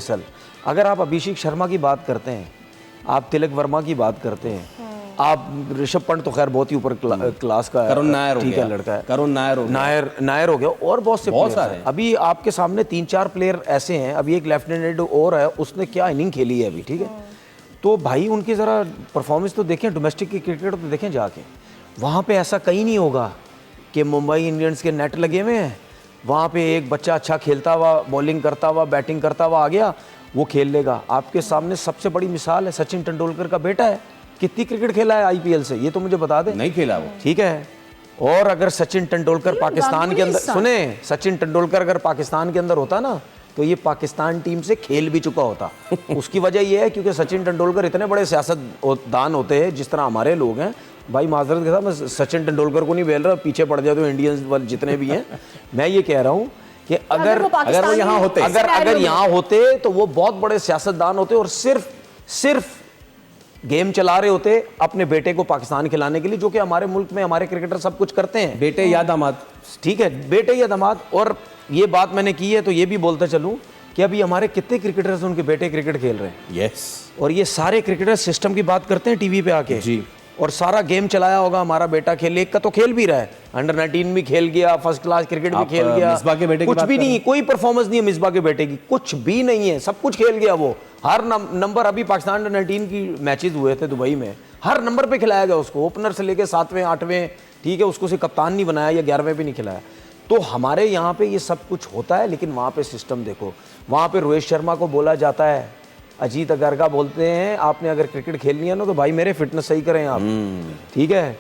असल। अगर आप अभिषेक शर्मा की बात करते हैं, आप तिलक वर्मा की बात करते हैं, आप ऋषभ पंत तो खैर बहुत ही ऊपर क्लास का करुण नायर ठीक है लड़का है, करुण नायर हो गया, और बहुत से बहुत players सारे हैं। अभी आपके सामने 3-4 प्लेयर ऐसे हैं, अभी एक लेफ्टिनेंट और है, उसने क्या इनिंग खेली है अभी, ठीक है। तो भाई उनकी ज़रा परफॉर्मेंस तो देखें, डोमेस्टिक की क्रिकेट तो देखें जाके, वहाँ पे ऐसा कहीं नहीं होगा कि मुंबई इंडियंस के नेट लगे हुए हैं, वहाँ पे एक बच्चा अच्छा खेलता हुआ, बॉलिंग करता हुआ, बैटिंग करता हुआ आ गया, वो खेल लेगा। आपके सामने सबसे बड़ी मिसाल है सचिन तेंदुलकर का बेटा है, कितनी क्रिकेट खेला है आईपीएल से, ये तो मुझे बता दें। नहीं खेला वो, ठीक है। और अगर सचिन तेंदुलकर पाकिस्तान के अंदर, सुने, सचिन तेंदुलकर अगर पाकिस्तान के अंदर होता ना, तो ये पाकिस्तान टीम से खेल भी चुका होता। उसकी वजह ये है क्योंकि सचिन तेंदुलकर इतने बड़े सियासतदान होते हैं, जिस तरह हमारे लोग हैं। भाई माजरत के साथ मैं सचिन तेंदुलकर को नहीं बोल रहा, पीछे पड़ जाए तो इंडियंस जितने भी हैं, मैं ये कह रहा हूँ कि अगर वो यहाँ होते, अगर यहाँ होते तो वो बहुत बड़े सियासतदान होते और सिर्फ गेम चला रहे होते अपने बेटे को पाकिस्तान खिलाने के लिए, जो कि हमारे मुल्क में हमारे क्रिकेटर सब कुछ करते हैं, बेटे या दामाद। ठीक है, बेटे या दामाद। और ये बात मैंने की है तो ये भी बोलते चलूं कि अभी हमारे कितने क्रिकेटर्स उनके बेटे क्रिकेट खेल रहे हैं। यस। और ये सारे क्रिकेटर सिस्टम की बात करते हैं टीवी पे आके जी, और सारा गेम चलाया होगा हमारा बेटा खेल, एक का तो खेल भी रहा है, अंडर 19 भी खेल गया, फर्स्ट क्लास क्रिकेट भी खेल गया, मिसबा के बेटे की कुछ बात भी कर नहीं, कोई परफॉर्मेंस नहीं है मिसबा के बेटे की, कुछ भी नहीं है, सब कुछ खेल गया वो। हर नंबर, अभी पाकिस्तान अंडर 19 की मैचेस हुए थे दुबई में, हर नंबर पे खिलाया गया उसको, ओपनर से लेके 7वें 8वें, ठीक है, उसको से कप्तान नहीं बनाया या 11वें पे नहीं खिलाया। तो हमारे यहाँ पे ये सब कुछ होता है, लेकिन वहाँ पे सिस्टम देखो, वहाँ पे रोहित शर्मा को बोला जाता है, अजीत अगरकर बोलते हैं आपने अगर क्रिकेट खेलनी है ना तो भाई मेरे फिटनेस सही करें आप, ठीक है।